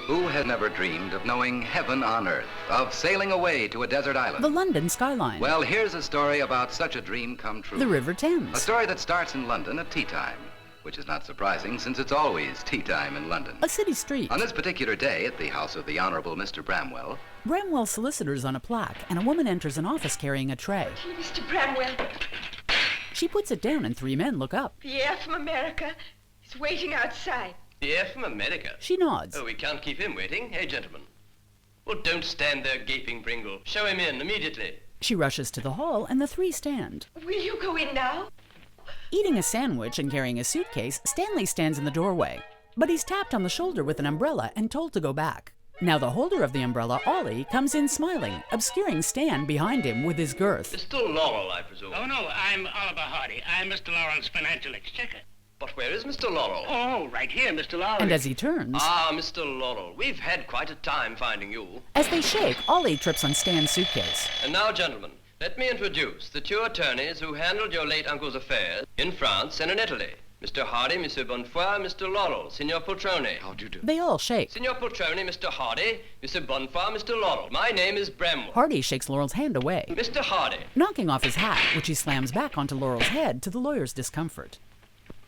Who has never dreamed of knowing heaven on earth, of sailing away to a desert island? The London skyline. Well, here's a story about such a dream come true. The River Thames. A story that starts in London at tea time, which is not surprising since it's always tea time in London. A city street. On this particular day at the house of the Honorable Mr. Bramwell. Bramwell's solicitor's on a plaque, and a woman enters an office carrying a tray. Mr. Bramwell. She puts it down and three men look up. Pierre from America is waiting outside. Pierre from America? She nods. Oh, we can't keep him waiting. Hey, gentlemen. Well, don't stand there gaping, Pringle. Show him in immediately. She rushes to the hall, and the three stand. Will you go in now? Eating a sandwich and carrying a suitcase, Stanley stands in the doorway. But he's tapped on the shoulder with an umbrella and told to go back. Now the holder of the umbrella, Ollie, comes in smiling, obscuring Stan behind him with his girth. Mr. Laurel, I presume. Oh, no, I'm Oliver Hardy. I'm Mr. Laurel's financial exchequer. But where is Mr. Laurel? Oh, right here, Mr. Laurel. And as he turns... Ah, Mr. Laurel, we've had quite a time finding you. As they shake, Ollie trips on Stan's suitcase. And now, gentlemen, let me introduce the two attorneys who handled your late uncle's affairs in France and in Italy. Mr. Hardy, Monsieur Bonnefoy, Mr. Laurel, Signor Poltrone. How do you do? They all shake. Signor Poltrone, Mr. Hardy, Monsieur Bonnefoy, Mr. Laurel. My name is Bramwell. Hardy shakes Laurel's hand away, Mr. Hardy. knocking off his hat, which he slams back onto Laurel's head to the lawyer's discomfort.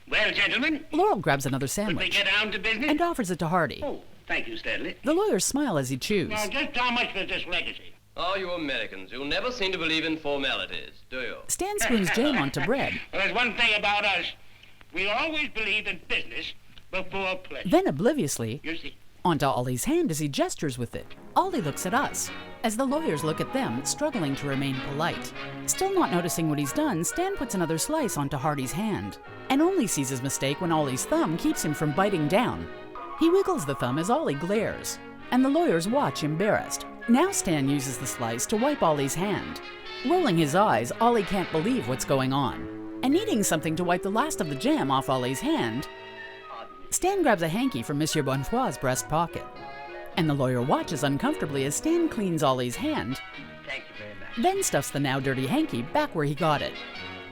Well, gentlemen, Laurel grabs another would we sandwich get down to business? and offers it to Hardy. Oh, thank you, Stanley. The lawyers smile as he chews. Now, just how much was this legacy? Oh, you Americans, you never seem to believe in formalities, do you? Stan spoons jam onto bread. Well, there's one thing about us. We always believe in business before pleasure. Then obliviously, You see. onto Ollie's hand as he gestures with it. Ollie looks at us, as the lawyers look at them, struggling to remain polite. Still not noticing what he's done, Stan puts another slice onto Hardy's hand, and only sees his mistake when Ollie's thumb keeps him from biting down. He wiggles the thumb as Ollie glares, and the lawyers watch embarrassed. Now Stan uses the slice to wipe Ollie's hand. Rolling his eyes, Ollie can't believe what's going on. And needing something to wipe the last of the jam off Ollie's hand, Stan grabs a hanky from Monsieur Bonnefoy's breast pocket. And the lawyer watches uncomfortably as Stan cleans Ollie's hand, Thank you very much. then stuffs the now dirty hanky back where he got it.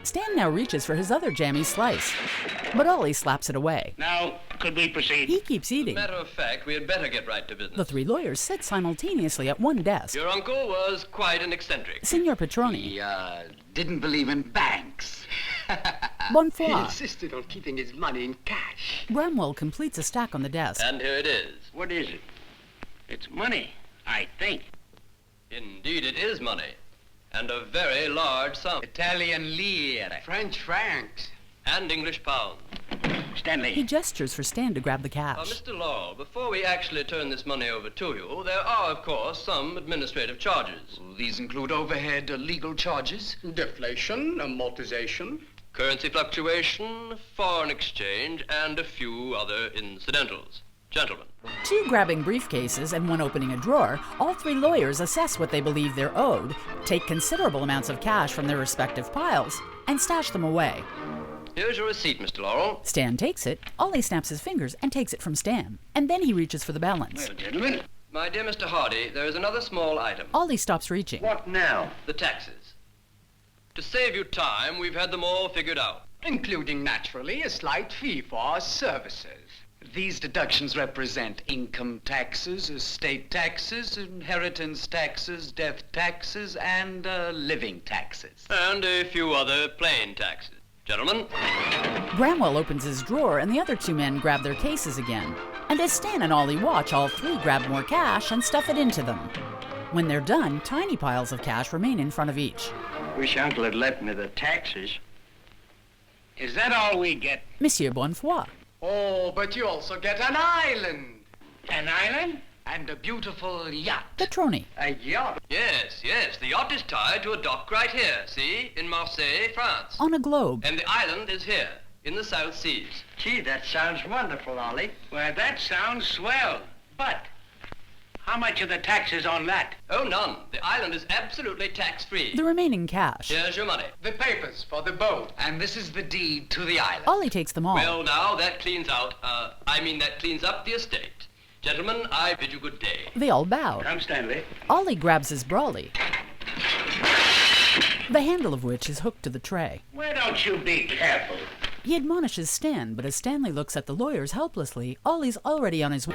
Stan now reaches for his other jammy slice, but Ollie slaps it away. Now, could we proceed? He keeps eating. Matter of fact, we had better get right to business. The three lawyers sit simultaneously at one desk. Your uncle was quite an eccentric. Signor Petroni, He didn't believe in banks. He Bonnefoy, insisted on keeping his money in cash. Bramwell completes a stack on the desk. And here it is. What is it? It's money, I think. Indeed, it is money. And a very large sum. Italian lire. French francs. And English pounds. He Stanley, gestures for Stan to grab the cash. Mr. Laurel, before we actually turn this money over to you, there are, of course, some administrative charges. These include overhead legal charges. Deflation, amortization. Currency fluctuation, foreign exchange, and a few other incidentals. Gentlemen. Two grabbing briefcases and one opening a drawer, all three lawyers assess what they believe they're owed, take considerable amounts of cash from their respective piles, and stash them away. Here's your receipt, Mr. Laurel. Stan takes it, Ollie snaps his fingers and takes it from Stan, and then he reaches for the balance. well, gentlemen. My dear Mr. Hardy, there is another small item. Ollie stops reaching. What now? The taxes. To save you time, we've had them all figured out. Including, naturally, a slight fee for our services. These deductions represent income taxes, estate taxes, inheritance taxes, death taxes, and living taxes. And a few other plain taxes. Gentlemen, Bramwell opens his drawer and the other two men grab their cases again. And as Stan and Ollie watch, all three grab more cash and stuff it into them. When they're done, tiny piles of cash remain in front of each. Wish Uncle had left me the taxes. Is that all we get? Monsieur Bonnefoy. Oh, but you also get an island. An island? And a beautiful yacht. Petroni. A yacht. yes, the yacht is tied to a dock right here, see, in Marseille, France. On a globe. And the island is here, in the South Seas. Gee, that sounds wonderful, Ollie. Well, that sounds swell. But how much are the taxes on that? Oh, none. The island is absolutely tax-free. The remaining cash. Here's your money. The papers for the boat. And this is the deed to the island. Ollie takes them all. Well, now, that cleans out, that cleans up the estate. Gentlemen, I bid you good day. They all bow. Come, Stanley. Ollie grabs his brawly, the handle of which is hooked to the tray. Why don't you be careful? He admonishes Stan, but as Stanley looks at the lawyers helplessly, Ollie's already on his way.